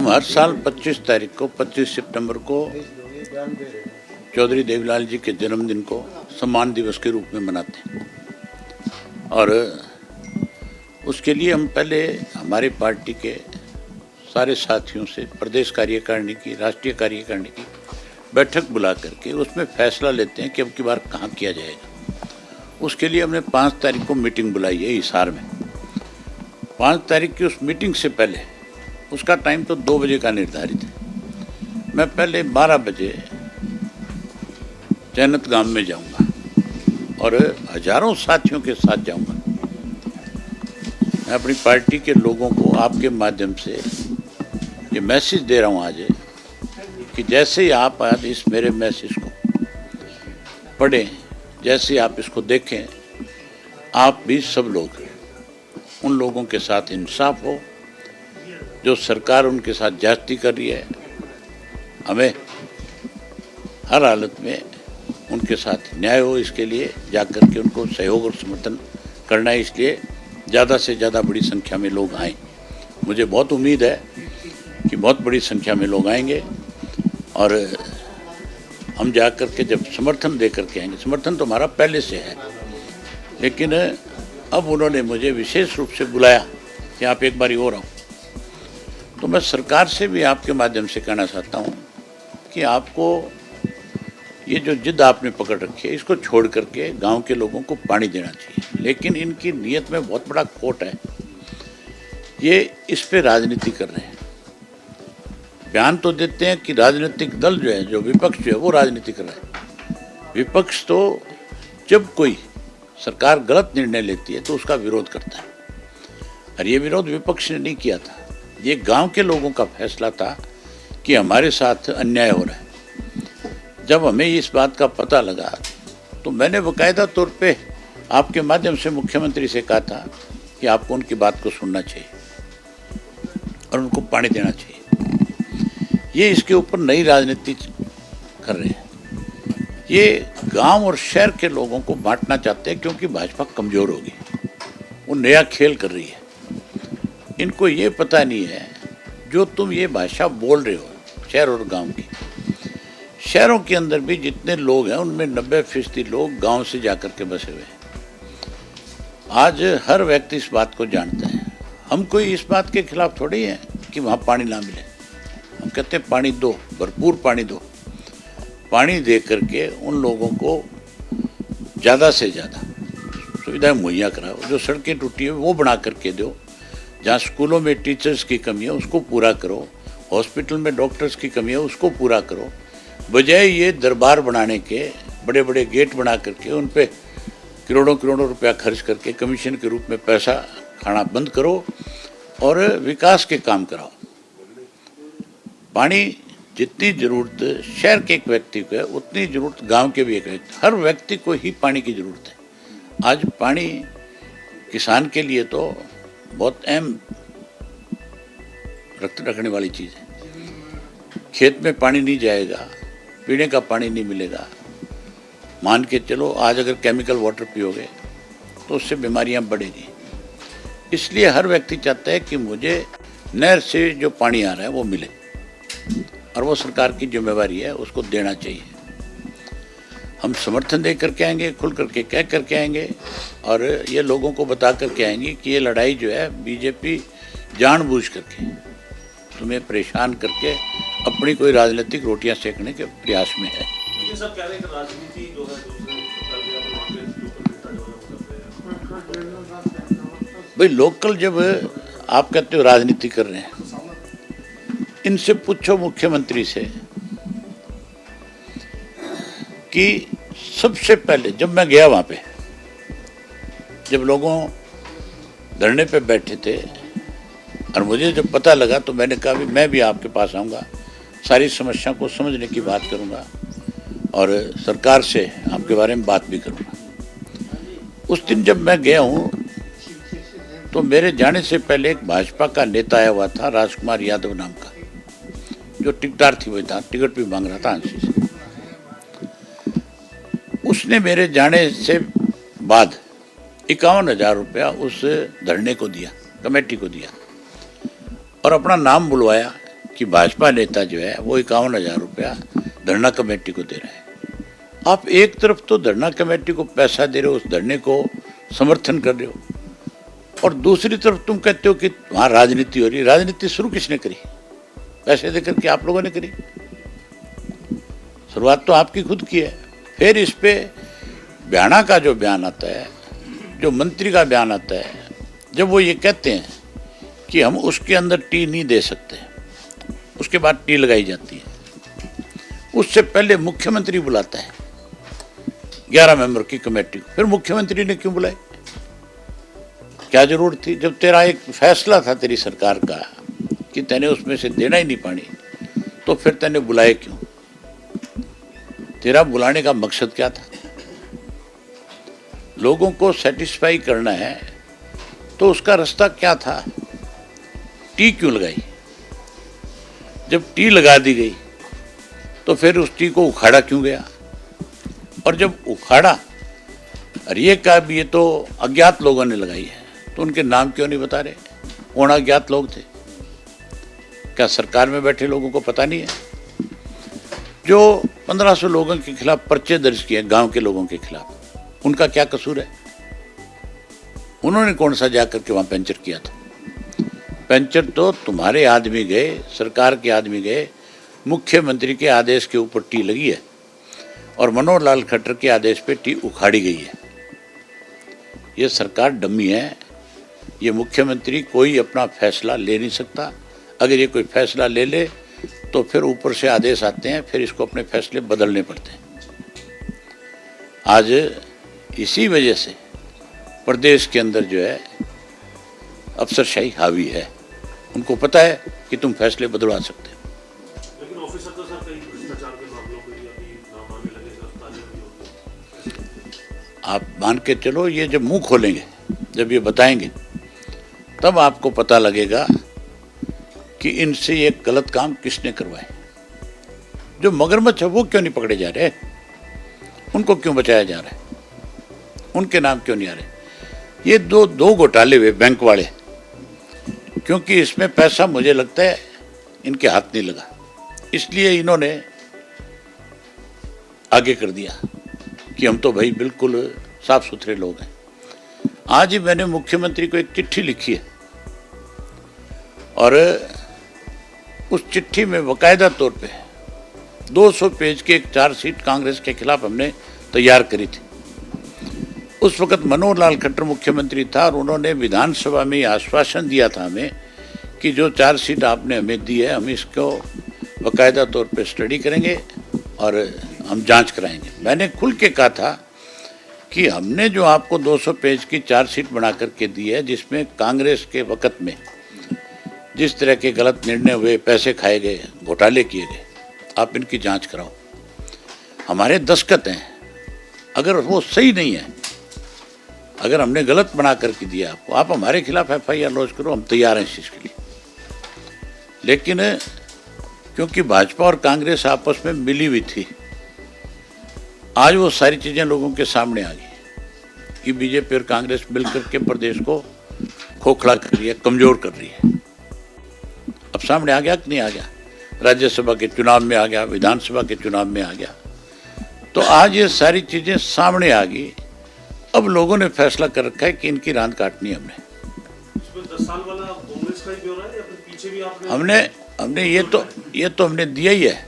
हर साल 25 तारीख को 25 सितंबर को चौधरी देवीलाल जी के जन्मदिन को सम्मान दिवस के रूप में मनाते हैं। और उसके लिए हम पहले हमारी पार्टी के सारे साथियों से प्रदेश कार्यकारिणी की, राष्ट्रीय कार्यकारिणी की बैठक बुला करके उसमें फैसला लेते हैं कि अब की बार कहाँ किया जाएगा। उसके लिए हमने 5 तारीख को मीटिंग बुलाई है हिसार में। 5 तारीख की उस मीटिंग से पहले, उसका टाइम तो 2 बजे का निर्धारित है, मैं पहले 12 बजे जैनत गांव में जाऊंगा और हजारों साथियों के साथ जाऊंगा। मैं अपनी पार्टी के लोगों को आपके माध्यम से ये मैसेज दे रहा हूं आज कि जैसे ही आप आज इस मेरे मैसेज को पढ़ें, जैसे आप इसको देखें, आप भी सब लोग उन लोगों के साथ इंसाफ हो जो सरकार उनके साथ ज्यादती कर रही है। हमें हर हालत में उनके साथ न्याय हो, इसके लिए जाकर के उनको सहयोग और समर्थन करना है। इसलिए ज़्यादा से ज़्यादा बड़ी संख्या में लोग आएँ। मुझे बहुत उम्मीद है कि बहुत बड़ी संख्या में लोग आएंगे और हम जा कर के जब समर्थन दे करके आएंगे, समर्थन तो हमारा पहले से है, लेकिन अब उन्होंने मुझे विशेष रूप से बुलाया कि आप एक बार और आओ। तो मैं सरकार से भी आपके माध्यम से कहना चाहता हूँ कि आपको ये जो जिद आपने पकड़ रखी है, इसको छोड़ करके गांव के लोगों को पानी देना चाहिए। लेकिन इनकी नीयत में बहुत बड़ा खोट है, ये इस पे राजनीति कर रहे हैं। बयान तो देते हैं कि राजनीतिक दल जो है, जो विपक्ष जो है, वो राजनीति कर रहा है। विपक्ष तो जब कोई सरकार गलत निर्णय लेती है तो उसका विरोध करता है, और ये विरोध विपक्ष ने नहीं किया था। ये गांव के लोगों का फैसला था कि हमारे साथ अन्याय हो रहा है। जब हमें इस बात का पता लगा तो मैंने बाकायदा तौर पे आपके माध्यम से मुख्यमंत्री से कहा था कि आपको उनकी बात को सुनना चाहिए और उनको पानी देना चाहिए। ये इसके ऊपर नई राजनीति कर रहे हैं। ये गांव और शहर के लोगों को बांटना चाहते हैं, क्योंकि भाजपा कमजोर होगी, वो नया खेल कर रही है। इनको ये पता नहीं है, जो तुम ये भाषा बोल रहे हो शहर और गांव की, शहरों के अंदर भी जितने लोग हैं उनमें 90% लोग गांव से जाकर के बसे हुए हैं। आज हर व्यक्ति इस बात को जानता है। हम कोई इस बात के खिलाफ थोड़ी हैं कि वहाँ पानी ना मिले। हम कहते हैं पानी दो, भरपूर पानी दो। पानी दे करके उन लोगों को ज़्यादा से ज़्यादा सुविधाएं मुहैया कराओ। जो सड़कें टूटी है वो बना करके दो। जहाँ स्कूलों में टीचर्स की कमी है उसको पूरा करो। हॉस्पिटल में डॉक्टर्स की कमी है उसको पूरा करो। बजाय ये दरबार बनाने के, बड़े बड़े गेट बना करके उन पे करोड़ों करोड़ों रुपया खर्च करके कमीशन के रूप में पैसा खाना बंद करो और विकास के काम कराओ। पानी जितनी ज़रूरत शहर के एक व्यक्ति को है, उतनी ज़रूरत गांव के भी एक व्यक्ति, हर व्यक्ति को ही पानी की ज़रूरत है। आज पानी किसान के लिए तो बहुत अहम रखने वाली चीज़ है। खेत में पानी नहीं जाएगा, पीने का पानी नहीं मिलेगा। मान के चलो आज अगर केमिकल वाटर पियोगे तो उससे बीमारियां बढ़ेगी। इसलिए हर व्यक्ति चाहता है कि मुझे नहर से जो पानी आ रहा है वो मिले, और वो सरकार की जिम्मेवारी है, उसको देना चाहिए। हम समर्थन दे करके आएंगे, खुल करके कह करके आएंगे, और ये लोगों को बता करके आएंगे कि ये लड़ाई जो है बीजेपी जानबूझ करके तुम्हें परेशान करके अपनी कोई राजनीतिक रोटियां सेकने के प्रयास में है। सब कह रहे हैं कि राजनीति जो है भाई, लोकल जब आप कहते हो राजनीति कर रहे हैं, इनसे पूछो मुख्यमंत्री से कि सबसे पहले जब मैं गया वहाँ पे, जब लोगों धरने पे बैठे थे और मुझे जब पता लगा, तो मैंने कहा भी मैं भी आपके पास आऊँगा, सारी समस्या को समझने की बात करूँगा और सरकार से आपके बारे में बात भी करूँगा। उस दिन जब मैं गया हूँ तो मेरे जाने से पहले एक भाजपा का नेता आया हुआ था, राजकुमार यादव नाम का, जो टिकटदार थी, वही था, टिकट भी मांग रहा था आंसी से। उसने मेरे जाने से बाद 51,000 रुपया उस धरने को दिया, कमेटी को दिया, और अपना नाम बुलवाया कि भाजपा नेता जो है वो 51,000 रुपया धरना कमेटी को दे रहे हैं। आप एक तरफ तो धरना कमेटी को पैसा दे रहे हो, उस धरने को समर्थन कर रहे हो, और दूसरी तरफ तुम कहते हो कि वहां राजनीति हो रही। राजनीति शुरू किसने करी? पैसे देकर के आप लोगों ने करी। शुरुआत तो आपकी खुद की है। फिर इस पे बयाना का जो बयान आता है, जो मंत्री का बयान आता है, जब वो ये कहते हैं कि हम उसके अंदर टी नहीं दे सकते, उसके बाद टी लगाई जाती है। उससे पहले मुख्यमंत्री बुलाता है 11 मेंबर की कमेटी को। फिर मुख्यमंत्री ने क्यों बुलाई? क्या जरूरत थी? जब तेरा एक फैसला था तेरी सरकार का कि तैने उसमें से देना ही नहीं पानी, तो फिर तैने बुलाए क्यों? तेरा बुलाने का मकसद क्या था? लोगों को सेटिस्फाई करना है तो उसका रास्ता क्या था? टी क्यों लगाई? जब टी लगा दी गई तो फिर उस टी को उखाड़ा क्यों गया? और जब उखाड़ा, अरे ये का भी ये तो अज्ञात लोगों ने लगाई है, तो उनके नाम क्यों नहीं बता रहे? कौन अज्ञात लोग थे? क्या सरकार में बैठे लोगों को पता नहीं है? जो 1500 लोगों के खिलाफ पर्चे दर्ज किए गांव के लोगों के खिलाफ, उनका क्या कसूर है? उन्होंने कौन सा जाकर के वहां पंचर किया था? पंचर तो तुम्हारे आदमी गए, सरकार के आदमी गए, मुख्यमंत्री के आदेश के ऊपर टी लगी है और मनोहर लाल खट्टर के आदेश पे टी उखाड़ी गई है। ये सरकार डमी है। ये मुख्यमंत्री कोई अपना फैसला ले नहीं सकता। अगर ये कोई फैसला ले ले तो फिर ऊपर से आदेश आते हैं, फिर इसको अपने फैसले बदलने पड़ते हैं। आज इसी वजह से प्रदेश के अंदर जो है अफसरशाही हावी है। उनको पता है कि तुम फैसले बदलवा सकते हो। लेकिन ऑफिसर तो सर कई भ्रष्टाचार के मामलों में भी अभी नाम आने लगे, गिरफ्तारी भी होगी। आप मान के चलो, ये जब मुंह खोलेंगे, जब ये बताएंगे, तब आपको पता लगेगा कि इनसे ये गलत काम किसने करवाए। जो मगरमच्छ है वो क्यों नहीं पकड़े जा रहे? उनको क्यों बचाया जा रहा है? उनके नाम क्यों नहीं आ रहे? ये दो घोटाले हुए बैंक वाले, क्योंकि इसमें पैसा मुझे लगता है इनके हाथ नहीं लगा, इसलिए इन्होंने आगे कर दिया कि हम तो भाई बिल्कुल साफ सुथरे लोग हैं। आज ही मैंने मुख्यमंत्री को एक चिट्ठी लिखी है और उस चिट्ठी में बाकायदा तौर पे 200 पेज की एक चार्जशीट कांग्रेस के खिलाफ हमने तैयार करी थी। उस वक्त मनोहर लाल खट्टर मुख्यमंत्री था और उन्होंने विधानसभा में आश्वासन दिया था हमें कि जो चार्जशीट आपने हमें दी है, हम इसको बाकायदा तौर पे स्टडी करेंगे और हम जांच कराएंगे। मैंने खुल के कहा था कि हमने जो आपको 200 पेज की चार्जशीट बना करके दी है, जिसमें कांग्रेस के वक्त में जिस तरह के गलत निर्णय हुए, पैसे खाए गए, घोटाले किए गए, आप इनकी जांच कराओ। हमारे दस्तखत हैं। अगर वो सही नहीं है, अगर हमने गलत बना करके दिया आपको, आप हमारे खिलाफ FIR लॉन्च करो, हम तैयार हैं इस चीज़ के लिए। लेकिन क्योंकि भाजपा और कांग्रेस आपस में मिली हुई थी, आज वो सारी चीज़ें लोगों के सामने आ गई कि बीजेपी और कांग्रेस मिलकर के प्रदेश को खोखला कर रही है, कमजोर कर रही है। अब सामने आ गया कि नहीं आ गया? राज्यसभा के चुनाव में आ गया, विधानसभा के चुनाव में आ गया। तो आज ये सारी चीजें सामने आ गई। अब लोगों ने फैसला कर रखा है कि इनकी रांद काटनी है हमने। इसमें 10 साल वाला कांग्रेस का ही ब्यौरा है या फिर पीछे भी आपने हमने ये तो हमने दिया ही है।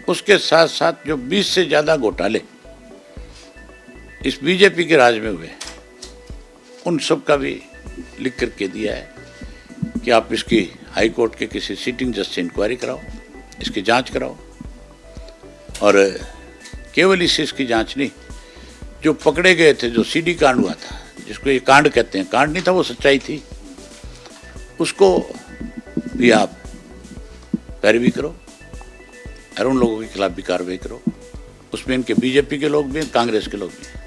उसके साथ साथ जो 20 से ज्यादा घोटाले इस बीजेपी के राज में हुए, उन सब का भी लिख करके दिया है कि आप इसकी हाई कोर्ट के किसी सिटिंग जज से इंक्वायरी कराओ, इसकी जांच कराओ। और केवल इसकी जांच नहीं, जो पकड़े गए थे, जो CD कांड हुआ था, जिसको ये कांड कहते हैं, कांड नहीं था वो सच्चाई थी, उसको भी आप पैरवी करो और उन लोगों के खिलाफ भी कार्रवाई करो। उसमें इनके बीजेपी के लोग भी हैं, कांग्रेस के लोग भी हैं।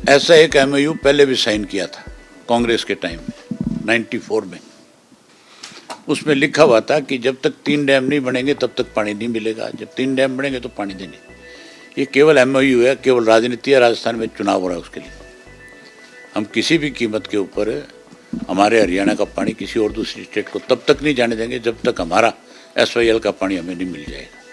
ऐसा एक MOU पहले भी साइन किया था कांग्रेस के टाइम में 94 में। उसमें लिखा हुआ था कि जब तक 3 डैम नहीं बनेंगे तब तक पानी नहीं मिलेगा, जब 3 डैम बनेंगे तो पानी देंगे। ये केवल MOU है, केवल राजनीति है। राजस्थान में चुनाव हो रहा है उसके लिए। हम किसी भी कीमत के ऊपर हमारे हरियाणा का पानी किसी और दूसरी स्टेट को तब तक नहीं जाने देंगे जब तक हमारा SYL का पानी हमें नहीं मिल जाएगा।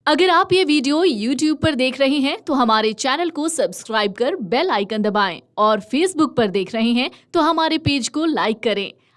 अगर आप ये वीडियो YouTube पर देख रहे हैं तो हमारे चैनल को सब्सक्राइब कर बेल आइकन दबाएं और Facebook पर देख रहे हैं तो हमारे पेज को लाइक करें।